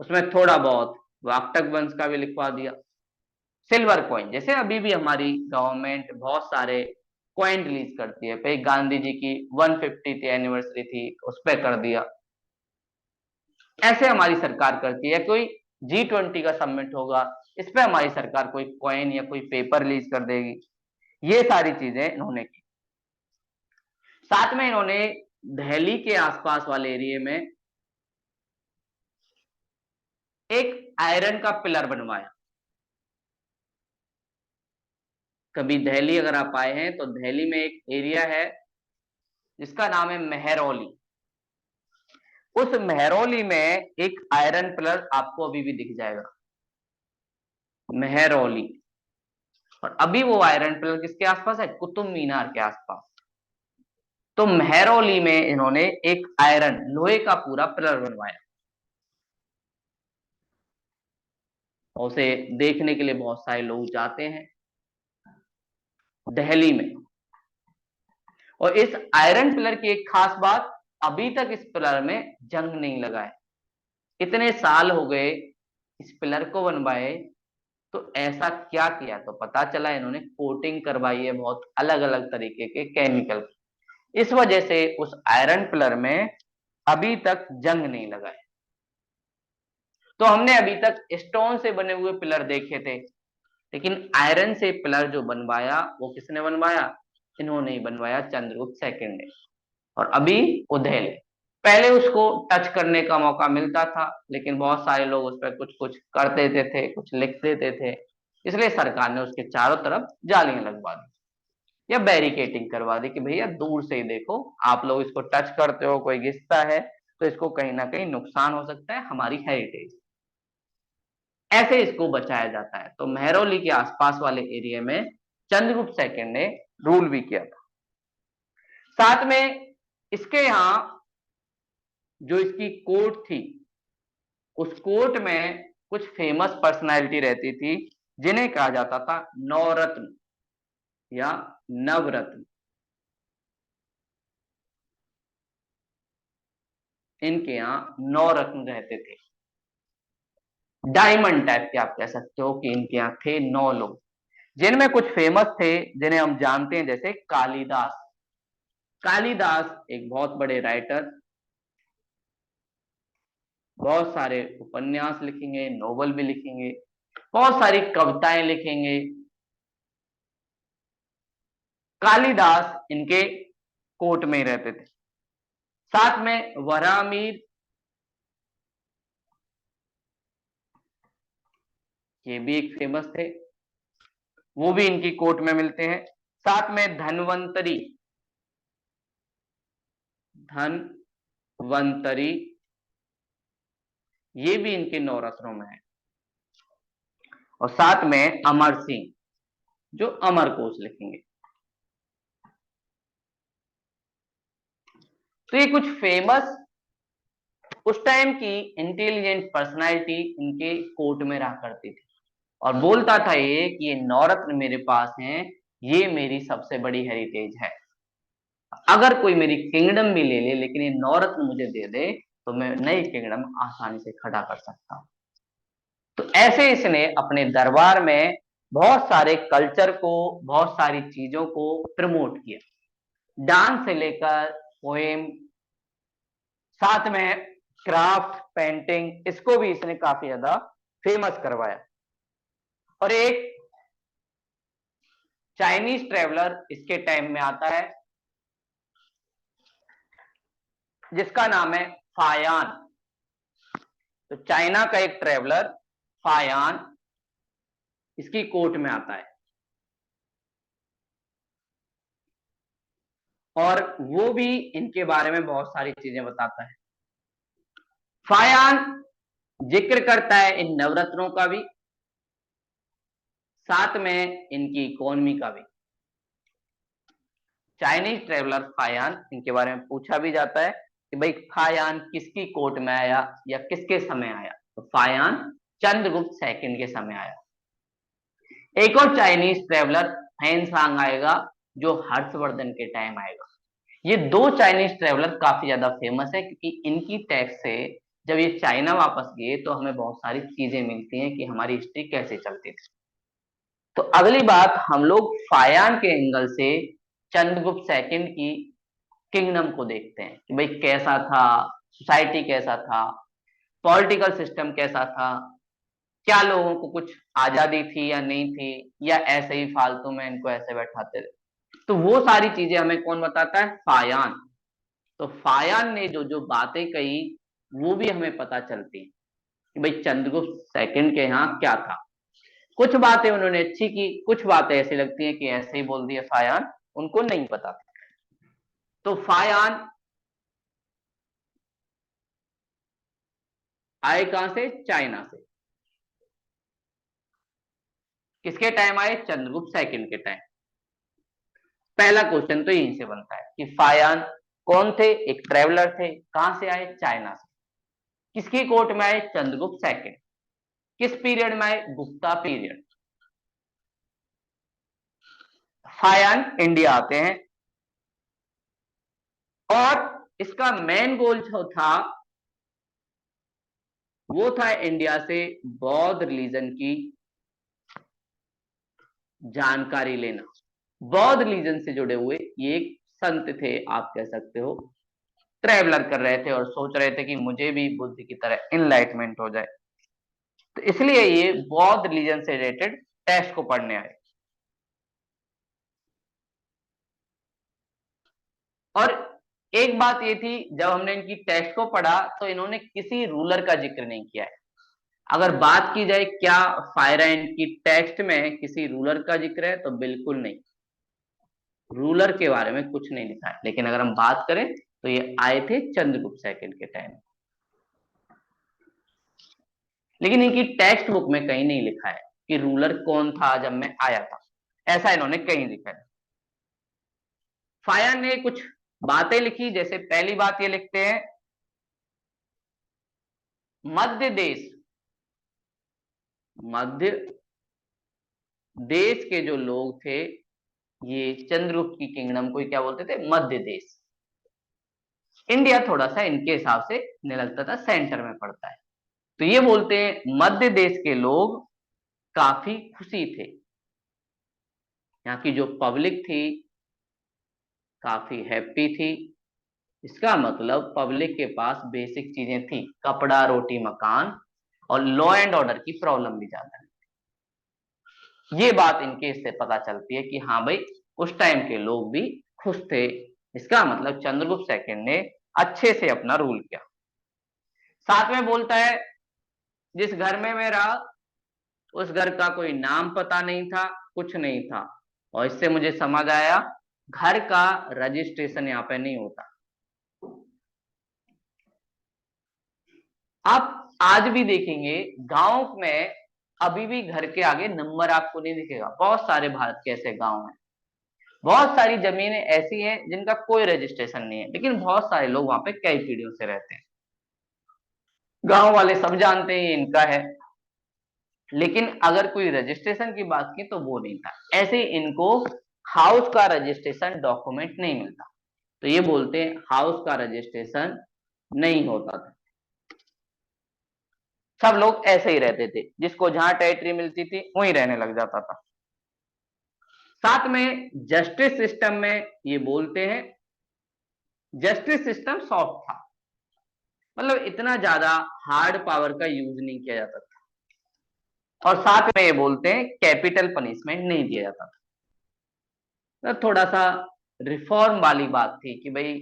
उसमें थोड़ा बहुत वाकटक वंश का भी लिखवा दिया। सिल्वर कॉइन, जैसे अभी भी हमारी गवर्नमेंट बहुत सारे कॉइन रिलीज करती है, पे गांधी जी की 150th एनिवर्सरी थी, उस पर कर दिया। ऐसे हमारी सरकार करती है, कोई G20 का समिट होगा, इस पे हमारी सरकार कोई कॉइन या कोई पेपर रिलीज कर देगी। ये सारी चीजें इन्होंने की। साथ में इन्होंने दिल्ली के आसपास वाले एरिया में एक आयरन का पिलर बनवाया। कभी दिल्ली अगर आप आए हैं तो दिल्ली में एक एरिया है जिसका नाम है मेहरौली। उस मेहरौली में एक आयरन पिलर आपको अभी भी दिख जाएगा, मेहरौली। और अभी वो आयरन पिलर किसके आसपास है, कुतुब मीनार के आसपास। तो मेहरौली में इन्होंने एक आयरन लोहे का पूरा पिलर बनवाया, और उसे देखने के लिए बहुत सारे लोग जाते हैं दिल्ली में। और इस आयरन पिलर की एक खास बात, अभी तक इस पिलर में जंग नहीं लगा है। इतने साल हो गए इस पिलर को बनवाए, तो ऐसा क्या किया, तो पता चला इन्होंने कोटिंग करवाई है बहुत अलग अलग तरीके के केमिकल। इस वजह से उस आयरन पिलर में अभी तक जंग नहीं लगा है। तो हमने अभी तक स्टोन से बने हुए पिलर देखे थे, लेकिन आयरन से पिलर जो बनवाया वो किसने बनवाया, इन्होंने ही बनवाया, चंद्रगुप्त सेकंड ने। और अभी उदय, पहले उसको टच करने का मौका मिलता था, लेकिन बहुत सारे लोग उस पर कुछ कुछ कर देते थे, कुछ लिख देते थे, इसलिए सरकार ने उसके चारों तरफ जालियां लगवा दी या बैरिकेटिंग करवा दी कि भैया दूर से ही देखो, आप लोग इसको टच करते हो, कोई घिसता है तो इसको कहीं ना कहीं नुकसान हो सकता है हमारी हेरिटेज। ऐसे इसको बचाया जाता है। तो मेहरौली के आसपास वाले एरिया में चंद्रगुप्त सेकंड ने रूल भी किया था। साथ में इसके यहाँ जो इसकी कोर्ट थी, उस कोर्ट में कुछ फेमस पर्सनालिटी रहती थी जिन्हें कहा जाता था नवरत्न या नवरत्न। इनके यहाँ नवरत्न रहते थे, डायमंड टाइप के आप कह सकते हो कि इनके यहाँ थे 9 लोग, जिनमें कुछ फेमस थे जिन्हें हम जानते हैं, जैसे कालिदास। कालिदास एक बहुत बड़े राइटर, बहुत सारे उपन्यास लिखेंगे, नोवेल भी लिखेंगे, बहुत सारी कविताएं लिखेंगे। कालिदास इनके कोर्ट में ही रहते थे। साथ में वरामीर, ये भी एक फेमस थे, वो भी इनकी कोर्ट में मिलते हैं। साथ में धनवंतरी, धनवंतरी ये भी इनके नवरत्नों में है। और साथ में अमर सिंह, जो अमर कोश लिखेंगे। तो ये कुछ फेमस उस टाइम की इंटेलिजेंट पर्सनालिटी इनके कोर्ट में रहा करती थी, और बोलता था ये कि ये नवरत्न मेरे पास हैं, ये मेरी सबसे बड़ी हेरिटेज है। अगर कोई मेरी किंगडम भी ले ले लेकिन ये नौरत्न मुझे दे दे तो मैं नई किंगडम आसानी से खड़ा कर सकता हूँ। तो ऐसे इसने अपने दरबार में बहुत सारे कल्चर को, बहुत सारी चीजों को प्रमोट किया, डांस से लेकर पोएम, साथ में क्राफ्ट, पेंटिंग, इसको भी इसने काफी ज्यादा फेमस करवाया। और एक चाइनीज ट्रेवलर इसके टाइम में आता है जिसका नाम है फायान। तो चाइना का एक ट्रेवलर फायान इसकी कोर्ट में आता है और वो भी इनके बारे में बहुत सारी चीजें बताता है। फायान जिक्र करता है इन नवरत्नों का भी, साथ में इनकी इकोनॉमी का भी। चाइनीज ट्रेवलर फायान, इनके बारे में पूछा भी जाता है कि भाई फायान किसकी कोर्ट में आया या किसके समय आया, तो फायान चंद्रगुप्त सेकंड के समय आया। एक और चाइनीज ट्रेवलर फैनसांग आएगा जो हर्षवर्धन के टाइम आएगा। ये दो चाइनीज ट्रेवलर काफी ज्यादा फेमस है क्योंकि इनकी टैक्स से जब ये चाइना वापस गए तो हमें बहुत सारी चीजें मिलती हैं कि हमारी हिस्ट्री कैसे चलती थी। तो अगली बात हम लोग फायान के एंगल से चंद्रगुप्त सेकंड की किंगडम को देखते हैं कि भाई कैसा था, सोसाइटी कैसा था, पॉलिटिकल सिस्टम कैसा था, क्या लोगों को कुछ आजादी थी या नहीं थी, या ऐसे ही फालतू में इनको ऐसे बैठाते थे। तो वो सारी चीजें हमें कौन बताता है, फायान। तो फायान ने जो जो बातें कही वो भी हमें पता चलती है कि भाई चंद्रगुप्त सेकंड के यहाँ क्या था। कुछ बातें उन्होंने अच्छी की, कुछ बातें ऐसी लगती हैं कि ऐसे ही बोल दिया फायान, उनको नहीं पता। तो फायान आए कहां से, चाइना से। किसके टाइम आए, चंद्रगुप्त सेकंड के टाइम। पहला क्वेश्चन तो यहीं से बनता है कि फायान कौन थे, एक ट्रेवलर थे, कहां से आए, चाइना से। किसकी कोर्ट में आए, चंद्रगुप्त सेकंड। किस पीरियड में आए, गुप्ता पीरियड। फायान इंडिया आते हैं और इसका मेन गोल जो था वो था इंडिया से बौद्ध रिलीजन की जानकारी लेना। बौद्ध रिलीजन से जुड़े हुए ये एक संत थे, आप कह सकते हो, ट्रैवलर कर रहे थे और सोच रहे थे कि मुझे भी बुद्ध की तरह इनलाइटमेंट हो जाए। तो इसलिए ये बौद्ध रिलीजन से रिलेटेड टेक्स्ट को पढ़ने आए। और एक बात ये थी, जब हमने इनकी टेक्स्ट को पढ़ा तो इन्होंने किसी रूलर का जिक्र नहीं किया है। अगर बात की जाए क्या फायराइन की टेक्स्ट में किसी रूलर का जिक्र है, तो बिल्कुल नहीं, रूलर के बारे में कुछ नहीं लिखा है। लेकिन अगर हम बात करें तो ये आए थे चंद्रगुप्त सेकंड के टाइम, लेकिन इनकी टेक्स्ट बुक में कहीं नहीं लिखा है कि रूलर कौन था जब मैं आया था, ऐसा इन्होंने कहीं लिखा है। फायर ने कुछ बातें लिखी, जैसे पहली बात ये लिखते हैं, मध्य देश, मध्य देश के जो लोग थे ये चंद्रगुप्त की किंगडम को क्या बोलते थे, मध्य देश। इंडिया थोड़ा सा इनके हिसाब से नहीं लगता था, सेंटर में पड़ता है। तो ये बोलते हैं मध्य देश के लोग काफी खुशी थे, यहाँ की जो पब्लिक थी काफी हैप्पी थी। इसका मतलब पब्लिक के पास बेसिक चीजें थी, कपड़ा, रोटी, मकान, और लॉ एंड ऑर्डर की प्रॉब्लम भी ज्यादा है। ये बात इनके इससे पता चलती है कि हाँ भाई उस टाइम के लोग भी खुश थे। इसका मतलब चंद्रगुप्त सेकंड ने अच्छे से अपना रूल किया। साथ में बोलता है जिस घर में मैं रहा उस घर का कोई नाम पता नहीं था, कुछ नहीं था, और इससे मुझे समझ आया घर का रजिस्ट्रेशन यहाँ पे नहीं होता। आप आज भी देखेंगे गांव में अभी भी घर के आगे नंबर आपको नहीं दिखेगा। बहुत सारे भारत के ऐसे गांव हैं, बहुत सारी जमीनें ऐसी हैं जिनका कोई रजिस्ट्रेशन नहीं है, लेकिन बहुत सारे लोग वहां पे कई पीढ़ियों से रहते हैं। गांव वाले सब जानते हैं इनका है, लेकिन अगर कोई रजिस्ट्रेशन की बात की तो वो नहीं था। ऐसे इनको हाउस का रजिस्ट्रेशन डॉक्यूमेंट नहीं मिलता। तो ये बोलते हैं हाउस का रजिस्ट्रेशन नहीं होता था। सब लोग ऐसे ही रहते थे, जिसको जहां टेरिटरी मिलती थी वहीं रहने लग जाता था। साथ में जस्टिस सिस्टम में ये बोलते हैं जस्टिस सिस्टम सॉफ्ट था, मतलब इतना ज्यादा हार्ड पावर का यूज नहीं किया जाता था। और साथ में ये बोलते हैं कैपिटल पनिशमेंट नहीं दिया जाता था। तो थोड़ा सा रिफॉर्म वाली बात थी कि भाई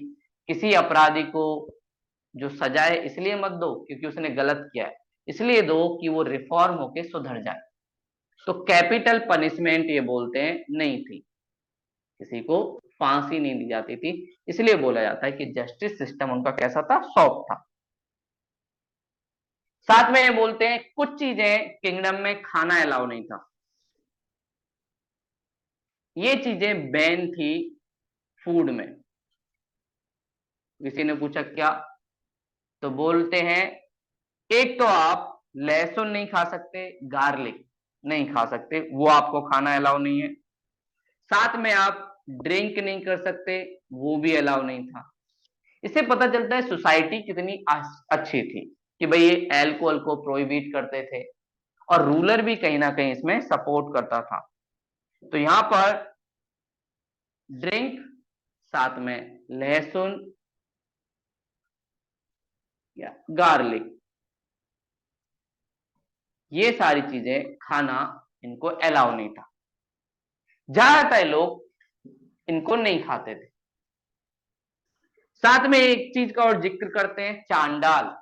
किसी अपराधी को जो सजाए इसलिए मत दो क्योंकि उसने गलत किया है, इसलिए दो कि वो रिफॉर्म होके सुधर जाए। तो कैपिटल पनिशमेंट ये बोलते हैं नहीं थी, किसी को फांसी नहीं दी जाती थी, इसलिए बोला जाता है कि जस्टिस सिस्टम उनका कैसा था, सॉफ्ट था। साथ में ये बोलते हैं कुछ चीजें किंगडम में खाना अलाउ नहीं था, ये चीजें बैन थी फूड में। किसी ने पूछा क्या, तो बोलते हैं एक तो आप लहसुन नहीं खा सकते, गार्लिक नहीं खा सकते, वो आपको खाना अलाउ नहीं है। साथ में आप ड्रिंक नहीं कर सकते, वो भी अलाउ नहीं था। इससे पता चलता है सोसाइटी कितनी अच्छी थी कि भाई ये अल्कोहल को प्रोहिबिट करते थे, और रूलर भी कहीं ना कहीं इसमें सपोर्ट करता था। तो यहां पर ड्रिंक, साथ में लहसुन या गार्लिक, ये सारी चीजें खाना इनको अलाउ नहीं था। ज्यादातर लोग इनको नहीं खाते थे। साथ में एक चीज का और जिक्र करते हैं, चांडाल।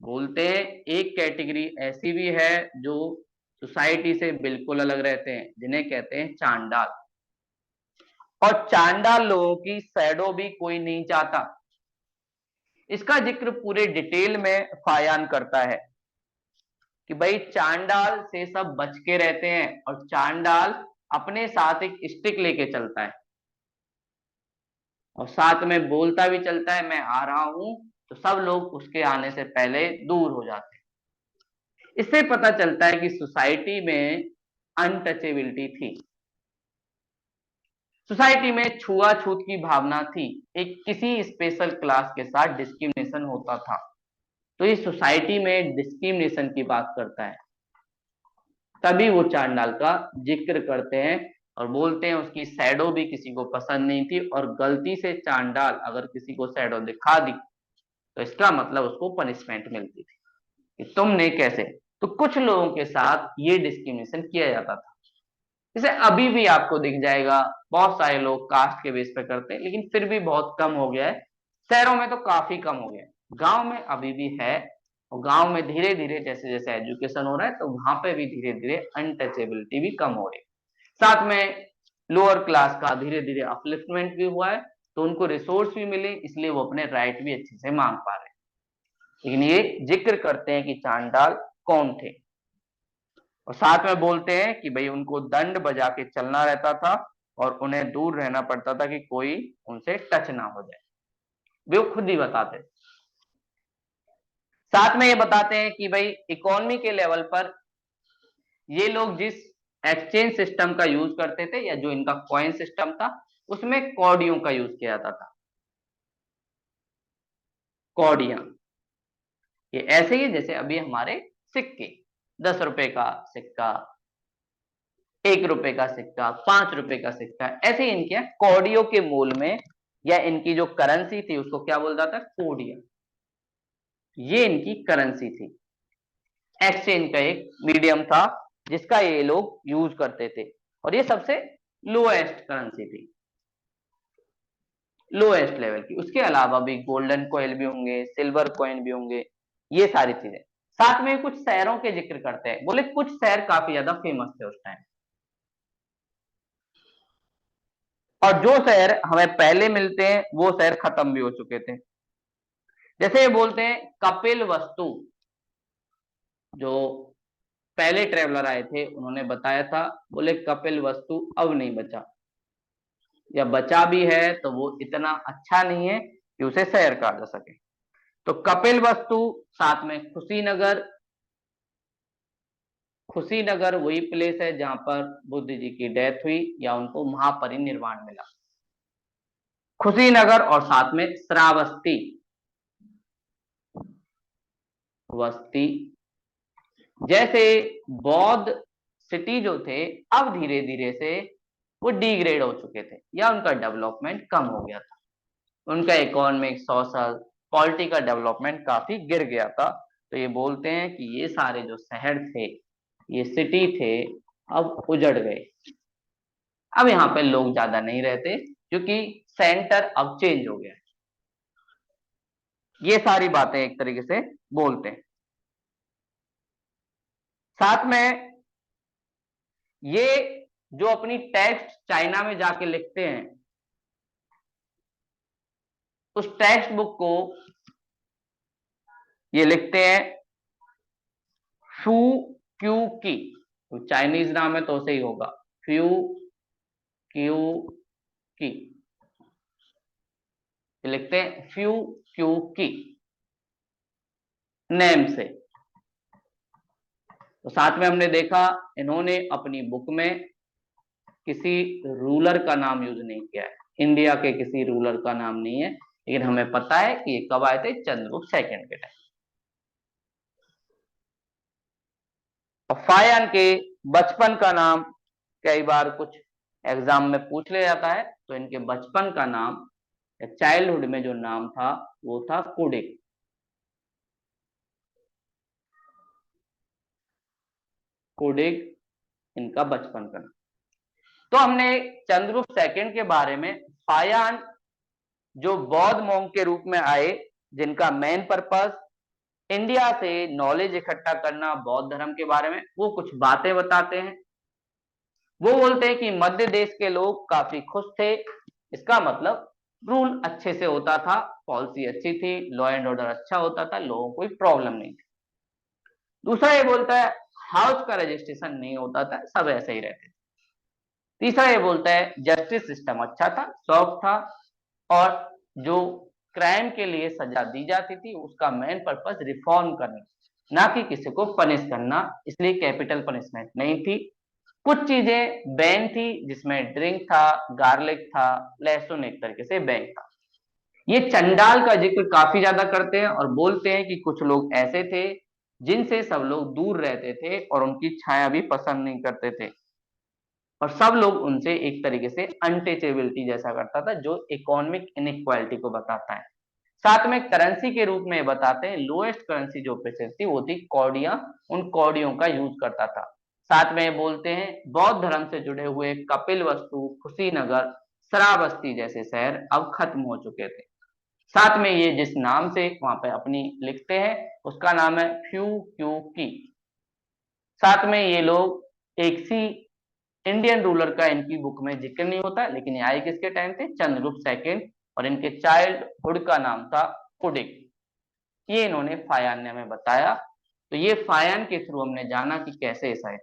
बोलते हैं एक कैटेगरी ऐसी भी है जो सोसाइटी से बिल्कुल अलग रहते हैं, जिन्हें कहते हैं चांडाल। और चांडाल लोगों की शैडो भी कोई नहीं चाहता। इसका जिक्र पूरे डिटेल में फायान करता है कि भाई चांडाल से सब बच के रहते हैं, और चांडाल अपने साथ एक स्टिक लेके चलता है, और साथ में बोलता भी चलता है मैं आ रहा हूं, तो सब लोग उसके आने से पहले दूर हो जाते हैं। इससे पता चलता है कि सोसाइटी में अनटचेबिलिटी थी, सोसाइटी में छुआछूत की भावना थी, एक किसी स्पेशल क्लास के साथ डिस्क्रिमिनेशन होता था। तो ये सोसाइटी में डिस्क्रिमिनेशन की बात करता है, तभी वो चांडाल का जिक्र करते हैं और बोलते हैं उसकी शैडो भी किसी को पसंद नहीं थी, और गलती से चांडाल अगर किसी को शैडो दिखा दी तो इसका मतलब उसको पनिशमेंट मिलती थी कि तुमने कैसे। तो कुछ लोगों के साथ ये डिस्क्रिमिनेशन किया जाता था। जैसे अभी भी आपको दिख जाएगा, बहुत सारे लोग कास्ट के बेस पे करते हैं, लेकिन फिर भी बहुत कम हो गया है। शहरों में तो काफी कम हो गया है, गांव में अभी भी है। और गांव में धीरे धीरे जैसे जैसे एजुकेशन हो रहा है, तो वहां पे भी धीरे धीरे अनटचेबिलिटी भी कम हो रही है। साथ में लोअर क्लास का धीरे धीरे अपलिफ्टमेंट भी हुआ है, तो उनको रिसोर्स भी मिले, इसलिए वो अपने राइट भी अच्छे से मांग पा रहे हैं। लेकिन ये जिक्र करते हैं कि चांडाल कौन थे, और साथ में बोलते हैं कि भाई उनको दंड बजा के चलना रहता था, और उन्हें दूर रहना पड़ता था कि कोई उनसे टच ना हो जाए। वे खुद ही बताते। साथ में ये बताते हैं कि भाई इकोनॉमी के लेवल पर ये लोग जिस एक्सचेंज सिस्टम का यूज करते थे, या जो इनका कॉइन सिस्टम था, उसमें कौड़ियों का यूज किया जाता था। कौड़ियां ये ऐसे ही जैसे अभी हमारे सिक्के, 10 रुपए का सिक्का, 1 रुपए का सिक्का, 5 रुपए का सिक्का, ऐसे ही इनके यहाँ कौड़ियों के मूल में, या इनकी जो करेंसी थी उसको क्या बोलता था, कौड़िया। ये इनकी करेंसी थी, एक्सचेंज का एक मीडियम था जिसका ये लोग यूज करते थे, और ये सबसे लोएस्ट करेंसी थी, लोएस्ट लेवल की। उसके अलावा भी गोल्डन कॉइन भी होंगे, सिल्वर कॉइन भी होंगे, ये सारी चीजें। साथ में कुछ शहरों के जिक्र करते हैं, बोले कुछ शहर काफी ज्यादा फेमस थे उस टाइम, और जो शहर हमें पहले मिलते हैं वो शहर खत्म भी हो चुके थे। जैसे ये बोलते हैं कपिल वस्तु, जो पहले ट्रेवलर आए थे उन्होंने बताया था, बोले कपिल वस्तु अब नहीं बचा, या बचा भी है तो वो इतना अच्छा नहीं है कि उसे शहर कहा जा सके। तो कपिल वस्तु, साथ में खुशीनगर, खुशीनगर वही प्लेस है जहां पर बुद्ध जी की डेथ हुई या उनको महापरिनिर्वाण मिला। कुशीनगर और साथ में श्रावस्ती वस्ती जैसे बौद्ध सिटी जो थे, अब धीरे धीरे से वो डिग्रेड हो चुके थे या उनका डेवलपमेंट कम हो गया था। उनका इकोनॉमिक, सोशल, पॉलिटिकल डेवलपमेंट काफी गिर गया था। तो ये बोलते हैं कि ये सारे जो शहर थे, ये सिटी थे, अब उजड़ गए। अब यहाँ पे लोग ज्यादा नहीं रहते क्योंकि सेंटर अब चेंज हो गया है। ये सारी बातें एक तरीके से बोलते हैं। साथ में ये जो अपनी टेक्स्ट चाइना में जाके लिखते हैं, उस टेक्स्ट बुक को ये लिखते हैं फू क्यू की। तो चाइनीज नाम है तो उसे ही होगा फ्यू क्यू की। ये लिखते हैं फ्यू क्यू की नेम से। तो साथ में हमने देखा इन्होंने अपनी बुक में किसी रूलर का नाम यूज नहीं किया है, इंडिया के किसी रूलर का नाम नहीं है, लेकिन हमें पता है कि ये कब आए थे, चंद्रगुप्त सेकंड के टाइम। और फायान के बचपन का नाम कई बार कुछ एग्जाम में पूछ लिया जाता है, तो इनके बचपन का नाम या चाइल्डहुड में जो नाम था वो था कुडिक। कुडिक इनका बचपन का नाम। तो हमने चंद्रगुप्त सेकंड के बारे में, फायान जो बौद्ध मोंग के रूप में आए, जिनका मेन पर्पस इंडिया से नॉलेज इकट्ठा करना बौद्ध धर्म के बारे में, वो कुछ बातें बताते हैं। वो बोलते हैं कि मध्य देश के लोग काफी खुश थे, इसका मतलब रूल अच्छे से होता था, पॉलिसी अच्छी थी, लॉ एंड ऑर्डर अच्छा होता था, लोगों को कोई प्रॉब्लम नहीं थी। दूसरा ये बोलता है हाउस का रजिस्ट्रेशन नहीं होता था, सब ऐसे ही रहते थे। तीसरा ये बोलता है जस्टिस सिस्टम अच्छा था, सॉफ्ट था, और जो क्राइम के लिए सजा दी जाती थी उसका मेन पर्पस रिफॉर्म करना, ना कि किसी को पनिश करना, इसलिए कैपिटल पनिशमेंट नहीं थी। कुछ चीजें बैन थी, जिसमें ड्रिंक था, गार्लिक था, लहसुन एक तरीके से बैन था। ये चंडाल का जिक्र काफी ज्यादा करते हैं और बोलते हैं कि कुछ लोग ऐसे थे जिनसे सब लोग दूर रहते थे और उनकी छाया भी पसंद नहीं करते थे, और सब लोग उनसे एक तरीके से अनटचेबिलिटी जैसा करता था, जो इकोनॉमिक इनइक्वालिटी को बताता है। साथ में करेंसी के रूप में बताते हैं लोएस्ट करेंसी जो प्रचलित थी वो थी कौड़ियां, उन कौड़ियों का यूज करता था। साथ में बोलते हैं बौद्ध धर्म से जुड़े हुए कपिल वस्तु, कुशीनगर, श्रावस्ती जैसे शहर अब खत्म हो चुके थे। साथ में ये जिस नाम से वहां पे अपनी लिखते हैं उसका नाम है फ्यू क्यू की। साथ में ये लोग एक सी इंडियन रूलर का इनकी बुक में जिक्र नहीं होता, लेकिन ये आए किसके टाइम थे, चंद्रगुप्त सेकंड, और इनके चाइल्डहुड का नाम था कुडिक। ये इन्होंने फायान ने हमें बताया। तो ये फायान के थ्रू हमने जाना कि कैसे ऐसा है।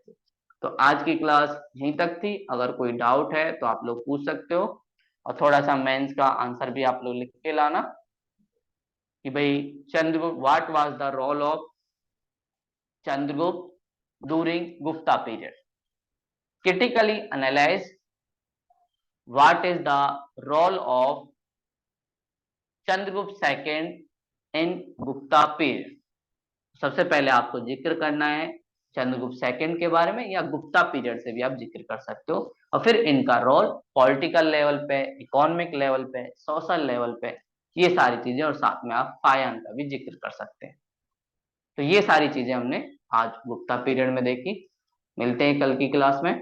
तो आज की क्लास यहीं तक थी, अगर कोई डाउट है तो आप लोग पूछ सकते हो, और थोड़ा सा मेंस का आंसर भी आप लोग लिख के लाना कि भाई Chandragupta, what was the role of Chandragupta during Gupta period, critically analyze what is the role of Chandragupta second in Gupta period. सबसे पहले आपको जिक्र करना है चंद्रगुप्त सेकंड के बारे में, या गुप्ता पीरियड से भी आप जिक्र कर सकते हो, और फिर इनका रोल पॉलिटिकल लेवल पे, इकोनॉमिक लेवल पे, सोशल लेवल पे, ये सारी चीजें, और साथ में आप फायान का भी जिक्र कर सकते हैं। तो ये सारी चीजें हमने आज गुप्ता पीरियड में देखी। मिलते हैं कल की क्लास में।